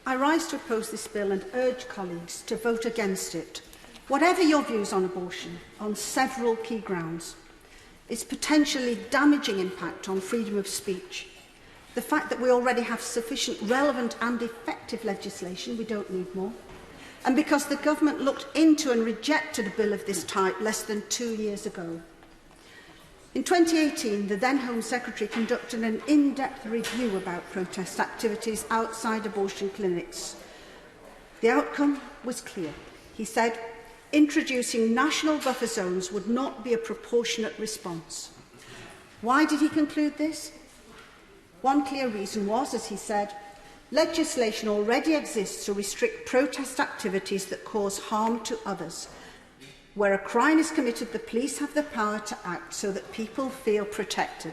I rise to oppose this bill and urge colleagues to vote against it, whatever your views on abortion, on several key grounds. Its potentially damaging impact on freedom of speech, the fact that we already have sufficient relevant and effective legislation, we don't need more, and because the government looked into and rejected a bill of this type less than 2 years ago. In 2018, the then Home Secretary conducted an in-depth review about protest activities outside abortion clinics. The outcome was clear. He said, introducing national buffer zones would not be a proportionate response. Why did he conclude this? One clear reason was, as he said, legislation already exists to restrict protest activities that cause harm to others. Where a crime is committed, the police have the power to act so that people feel protected.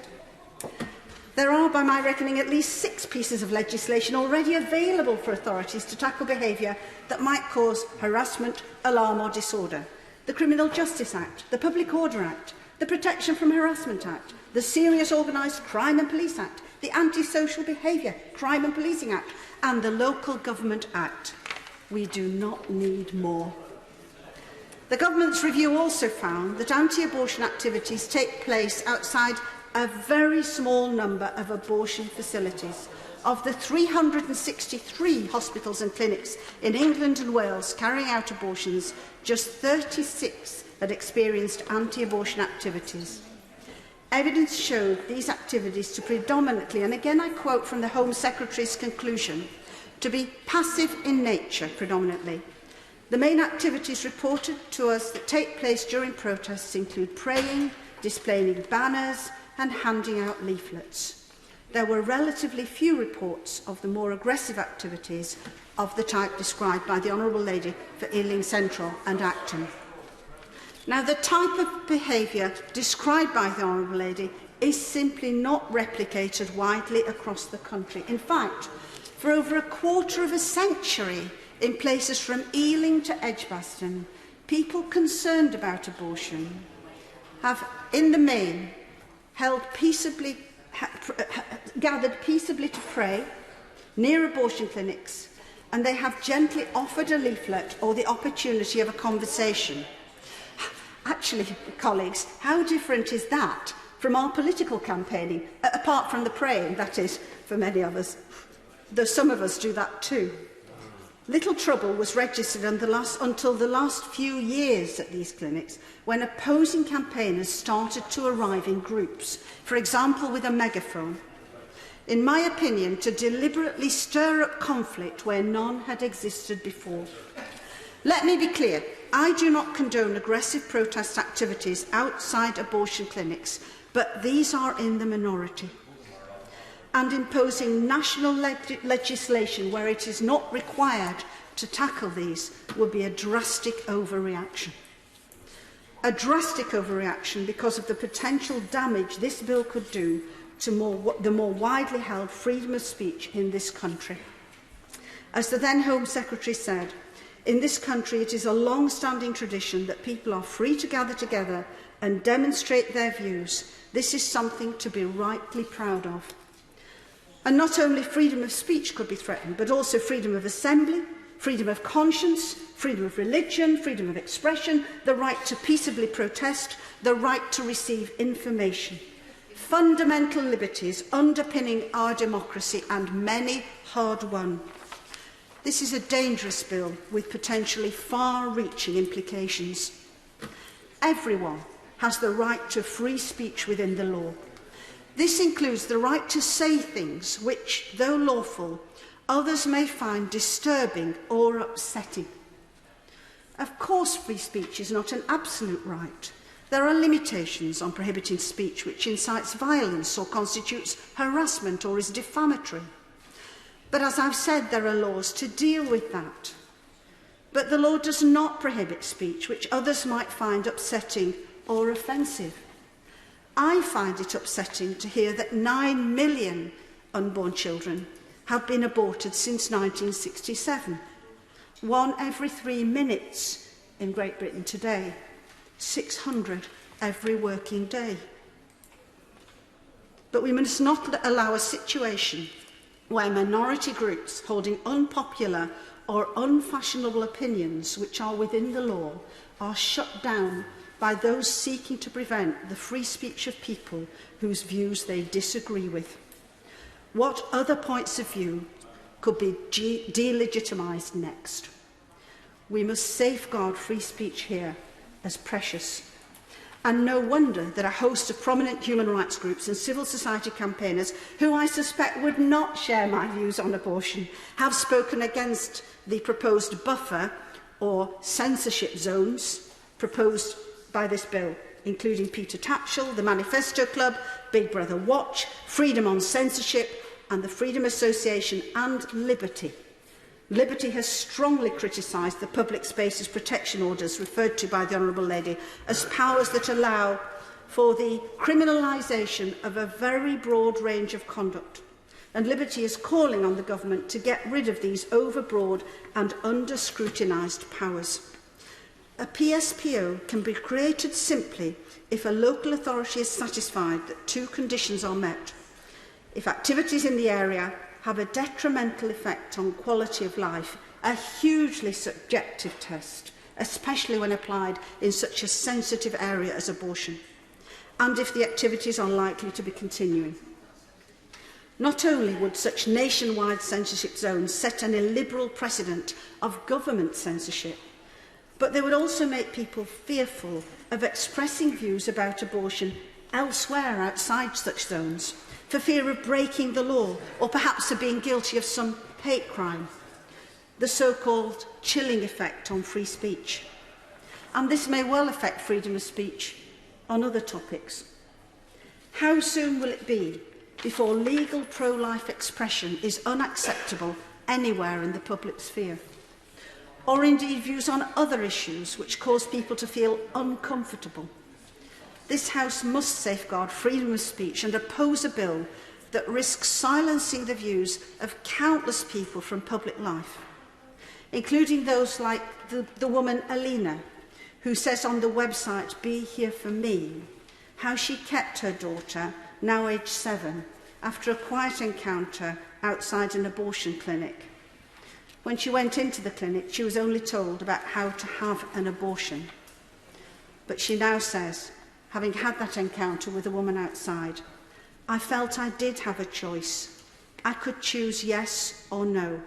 There are, by my reckoning, at least 6 pieces of legislation already available for authorities to tackle behaviour that might cause harassment, alarm or disorder. The Criminal Justice Act, the Public Order Act, the Protection from Harassment Act, the Serious Organised Crime and Police Act, the Anti-Social Behaviour, Crime and Policing Act, and the Local Government Act. We do not need more. The government's review also found that anti-abortion activities take place outside a very small number of abortion facilities. Of the 363 hospitals and clinics in England and Wales carrying out abortions, just 36 had experienced anti-abortion activities. Evidence showed these activities to predominantly, and again I quote from the Home Secretary's conclusion, to be passive in nature predominantly. The main activities reported to us that take place during protests include praying, displaying banners and handing out leaflets. There were relatively few reports of the more aggressive activities of the type described by the Honourable Lady for Ealing Central and Acton. Now, the type of behaviour described by the Honourable Lady is simply not replicated widely across the country. In fact, for over a quarter of a century, in places from Ealing to Edgbaston, people concerned about abortion have, in the main, gathered peaceably to pray near abortion clinics, and they have gently offered a leaflet or the opportunity of a conversation. Actually, colleagues, how different is that from our political campaigning, apart from the praying, that is, for many of us, though some of us do that too. Little trouble was registered until the last few years at these clinics, when opposing campaigners started to arrive in groups, for example with a megaphone, in my opinion, to deliberately stir up conflict where none had existed before. Let me be clear, I do not condone aggressive protest activities outside abortion clinics, but these are in the minority. And imposing national legislation where it is not required to tackle these would be a drastic overreaction. A drastic overreaction because of the potential damage this bill could do to the more widely held freedom of speech in this country. As the then Home Secretary said, in this country it is a long-standing tradition that people are free to gather together and demonstrate their views. This is something to be rightly proud of. And not only freedom of speech could be threatened, but also freedom of assembly, freedom of conscience, freedom of religion, freedom of expression, the right to peaceably protest, the right to receive information. Fundamental liberties underpinning our democracy, and many hard-won. This is a dangerous bill with potentially far-reaching implications. Everyone has the right to free speech within the law. This includes the right to say things which, though lawful, others may find disturbing or upsetting. Of course, free speech is not an absolute right. There are limitations on prohibiting speech which incites violence or constitutes harassment or is defamatory. But as I've said, there are laws to deal with that. But the law does not prohibit speech which others might find upsetting or offensive. I find it upsetting to hear that 9 million unborn children have been aborted since 1967. 1 every 3 minutes in Great Britain today. 600 every working day. But we must not allow a situation where minority groups holding unpopular or unfashionable opinions which are within the law are shut down by those seeking to prevent the free speech of people whose views they disagree with. What other points of view could be delegitimised next? We must safeguard free speech here as precious. And no wonder that a host of prominent human rights groups and civil society campaigners, who I suspect would not share my views on abortion, have spoken against the proposed buffer or censorship zones proposed by this bill, including Peter Tatchell, the Manifesto Club, Big Brother Watch, Freedom on Censorship and the Freedom Association and Liberty. Liberty has strongly criticised the public spaces protection orders referred to by the Honourable Lady as powers that allow for the criminalisation of a very broad range of conduct. And Liberty is calling on the government to get rid of these overbroad and under-scrutinised powers. A PSPO can be created simply if a local authority is satisfied that two conditions are met. If activities in the area have a detrimental effect on quality of life, a hugely subjective test, especially when applied in such a sensitive area as abortion, and if the activities are likely to be continuing. Not only would such nationwide censorship zones set an illiberal precedent of government censorship, but they would also make people fearful of expressing views about abortion elsewhere outside such zones, for fear of breaking the law or perhaps of being guilty of some hate crime, the so-called chilling effect on free speech. And this may well affect freedom of speech on other topics. How soon will it be before legal pro-life expression is unacceptable anywhere in the public sphere? Or indeed views on other issues which cause people to feel uncomfortable? This House must safeguard freedom of speech and oppose a bill that risks silencing the views of countless people from public life, including those like the woman Alina, who says on the website Be Here For Me how she kept her daughter, now aged 7, after a quiet encounter outside an abortion clinic. When she went into the clinic, she was only told about how to have an abortion. But she now says, having had that encounter with a woman outside, I felt I did have a choice. I could choose yes or no.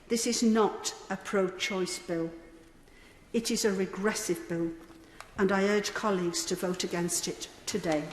This is not a pro-choice bill. It is a regressive bill, and I urge colleagues to vote against it today.